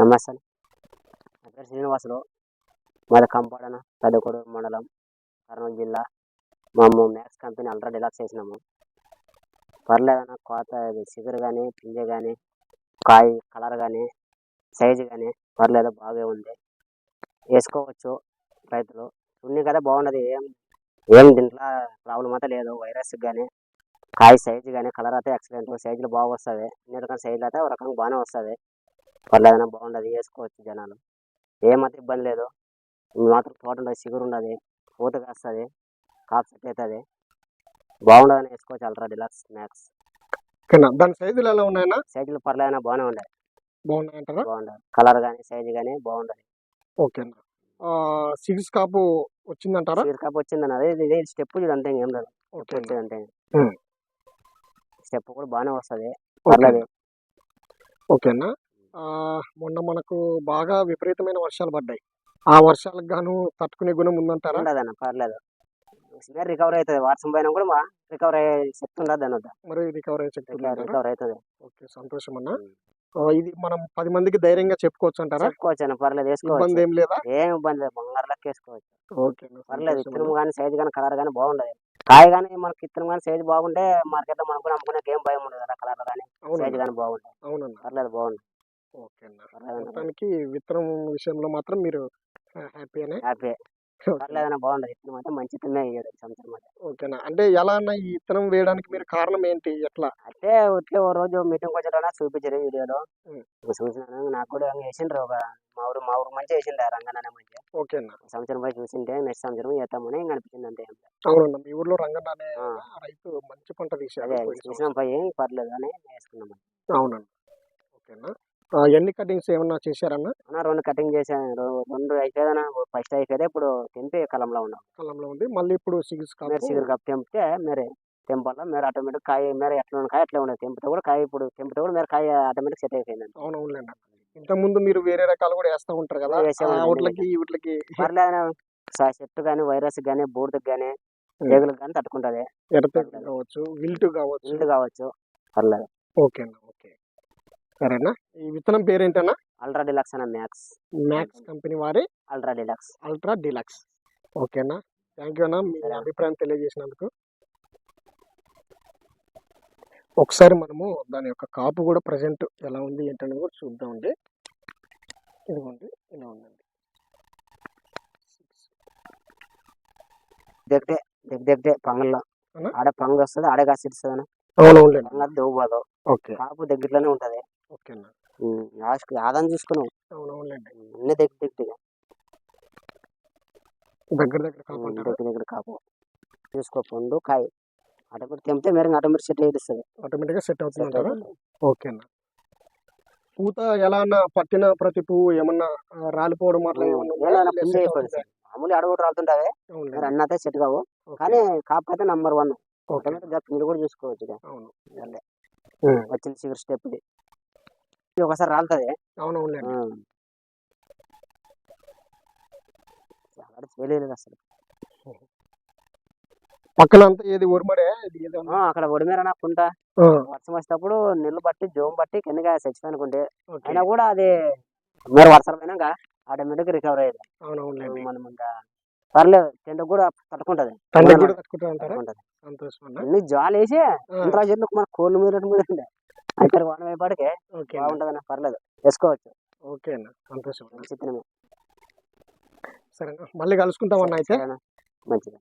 నమస్తే. నా పేరు శ్రీనివాసులు. మాది కంపాడన పెద్దకొడూరు మండలం, కర్నూలు జిల్లా. మేము మ్యాక్స్ కంపెనీ అల్ట్రా డిలక్స్ వేసినాము. పర్లేదన్న కోత చిగురు కానీ, పింజ కానీ, కాయ కలర్ కానీ, సైజు కానీ పర్లేదు, బాగా ఉంది. వేసుకోవచ్చు రైతులు. ఉన్ని కదా బాగున్నది. ఏం దీంట్లో ప్రాబ్లం అయితే లేదు. వైరస్ కానీ, కాయ సైజు కానీ, కలర్ అయితే ఎక్సలెంట్. సైజులు బాగా వస్తుంది. అన్ని రకాల సైజులు అయితే ఒక రకంగా బాగానే వస్తుంది. పర్లేదన్నా బాగుండదు, వేసుకోవచ్చు జనాలు. ఏమైతే ఇబ్బంది లేదు. మాత్రం తోట ఉండదు, చిగురు ఉండదు, పూత కాస్తుంది, కాపు సెట్ అవుతుంది. బాగుండదని వేసుకోవచ్చు అల్ట్రా డిలక్స్ మ్యాక్స్. దాని సైజులు ఎలా ఉన్నాయన్నా? సైజులు పర్లేదన్నా బాగానే ఉన్నాయి. బాగున్నాయంటారా? బాగుండదు, కలర్ కానీ సైజు కానీ బాగుండదు. ఓకే అన్న. సిక్స్ కాపు వచ్చిందంటారా? చిగురు కాపు వచ్చిందన్న. అదే ఇది స్టెప్ చూడంతే, ఏం లేదు. ఓకే వచ్చేది అంతే. ఉమ్. స్టెప్ కూడా బాగానే వస్తుంది, ఓకే పర్లేదు. ఓకేనా. మొన్న మనకు బాగా విపరీతమైన వర్షాలు పడ్డాయి. ఆ వర్షాలకు గాను తట్టుకునే గుణం ఉందంటారా? ఉండదన్న, పర్లేదు. రికవర్ అవుతుంది. వర్షం పోయినా కూడా రికవర్ అయ్యే శక్తి ఉండదు అన్నది. మరి రికవర్ అయ్యే శక్తి ఉందంటారా? రికవర్ అవుతుంది. ఓకే, సంతోషం అన్న. ఇది మనం 10 మందికి ధైర్యంగా చెప్పుకోవచ్చు అంటారా? చెప్పుకోవచ్చు అన్న, పర్లేదు, వేసుకోవచ్చు. ఇబ్బంది ఏం లేదా? ఏం ఇబ్బంది లేదు, బంగారులోకి వేసుకోవచ్చు. ఓకే, పర్లేదు. విత్తనం కానీ సైజు కానీ కలర్ కానీ బాగుండదు. కాయ కానీ మనకి విత్తనం కానీ సైజు బాగుంటే మార్కెట్లో మనం కూడా అమ్ముకునే ఏం భయం ఉండదు కదా. కలర్ కానీ సైజు కానీ బాగుంటాయి. అవునన్నా, పర్లేదు, బాగుంది. ఓకే అన్న. మొత్తానికి విత్తనం విషయంలో మాత్రం మీరు హ్యాపీనే? హ్యాపీ. పర్లేదన్నా, బాగుండదు. విత్తనం అయితే మంచి విత్తనమే వేయదు సంవత్సరం అయితే. ఓకేనా. అంటే ఎలా అన్న ఈ విత్తనం వేయడానికి మీరు కారణం ఏంటి, ఎట్లా? అంటే వచ్చే ఓ రోజు మీటింగ్ వచ్చేటప్పుడు చూపించారు వీడియోలో. చూసినాను. నాకు కూడా వేసిండ్రు ఒక మా ఊరు మంచిగా వేసిండే రంగన్న మంచిగా. ఓకేనా. సంవత్సరం పోయి చూసింటే నెక్స్ట్ సంవత్సరం చేస్తామని ఇంకా అనిపించింది అంతే. అవునన్నా, మీ ఊర్లో రంగన్న అనే రైతు మంచి పంట తీసాడు. అదే చూసినాం, పోయి పర్లేదు అని వేసుకున్నాం. అవునండి. ఓకేనా. ఎన్ని కటింగ్స్ ఏమన్నా చేశారన్నా? 2 కటింగ్ చేశాను. 2 అయిపోయేదన్నా. ఫస్ట్ అయిపోయేది. ఇప్పుడు తెంపి కలంలో ఉన్నాం. కలంలో ఉంది. మళ్ళీ ఇప్పుడు సిగురు కప్ తెంపితే మేరే తెంపాల. మేర ఆటోమేటిక్ కాయ మేర ఎట్లా ఉన్న కాయ అట్లా ఉండదు. తెంపితే కూడా కాయ ఇప్పుడు తెంపితే కూడా మేర కాయ ఆటోమేటిక్ సెట్ అయిపోయింది. అవునవునులేండి. ఇంత ముందు మీరు వేరే రకాలు కూడా వేస్తూ ఉంటారు కదా, వీటికి పర్లేదు. చెట్టు కానీ వైరస్ కానీ బూడిదకి కానీ తెగులకు కానీ తట్టుకుంటది. కావచ్చు, విల్ట్ కావచ్చు, పర్లేదు. ఓకే అన్న. ఓకే, సరేనా. ఈ విత్తనం పేరేంటన్నా? అల్ట్రా డిలక్స్ అన్న, మ్యాక్స్ కంపెనీ వారి అల్ట్రా డిలక్స్. ఓకేనా. థ్యాంక్ యూ అన్న, మీ అభిప్రాయం తెలియజేసినందుకు. ఒకసారి మనము దాని యొక్క కాపు కూడా ప్రజెంట్ ఎలా ఉంది ఏంటని కూడా చూద్దామండి. ఇదిగోండి, ఇలా ఉందండి. దగ్గర పంగల్లో ఆడ పంగు వస్తుంది, ఆడే కాసిస్తుంది. అవునవును, దవ్వదు. ఓకే, కాపు దగ్గరలోనే ఉంటది. ఓకేనా. ఆదాయం చూసుకున్నాం. అవునవునులేండి, అన్ని దగ్గర కాపు చూసుకో. పండు కాయ ఆటోమేటిక్ తెంపితే మీరు ఆటోమేటిక్ సెట్ అయ్యిస్తుంది. ఆటోమేటిక్గా సెట్ అవుతుంది. ఓకేనా. పూత ఎలా అన్నా పట్టిన ప్రతి పువ్వు ఏమన్నా రాలిపోవడం అట్లా మామూలు అడగొట్టు రాలుతుంటావే, అన్న అయితే సెట్ కావు. కానీ కాపు అయితే నంబర్ 1. ఆటోమేటిక్ మీరు కూడా చూసుకోవచ్చు. వచ్చిన సిగర్ స్టెప్ ఇది ఒకసారి రాలుతుంది. అవునవును, చేయలేదు అసలు. పక్కన అంతా ఏది ఒరిమడే, అక్కడ ఒడిమేరనా కుంట. వర్షం వచ్చేటప్పుడు నీళ్ళు బట్టి జోమ్ బట్టి కిందగా చచ్చిపోయినకుంటే అయినా కూడా అది మీరు వర్షం పోయినాక ఆటోమేటిక్ రికవర్ అయ్యేది. మనం ఇంకా పర్లేదు, టెంట్ కూడా తట్టుకుంటది. అన్ని జాలు వేసి ఇంట్లో చెట్లు మన కోళ్ళు మీద ఉండే అయితే వాన అయిపాటికి బాగుంటది. పర్లేదు, వేసుకోవచ్చు. ఓకే అన్న, సంతోషం. చిత్రమే. సరేనా, మళ్ళీ కలుసుకుంటామన్నా. అయితే మంచిది.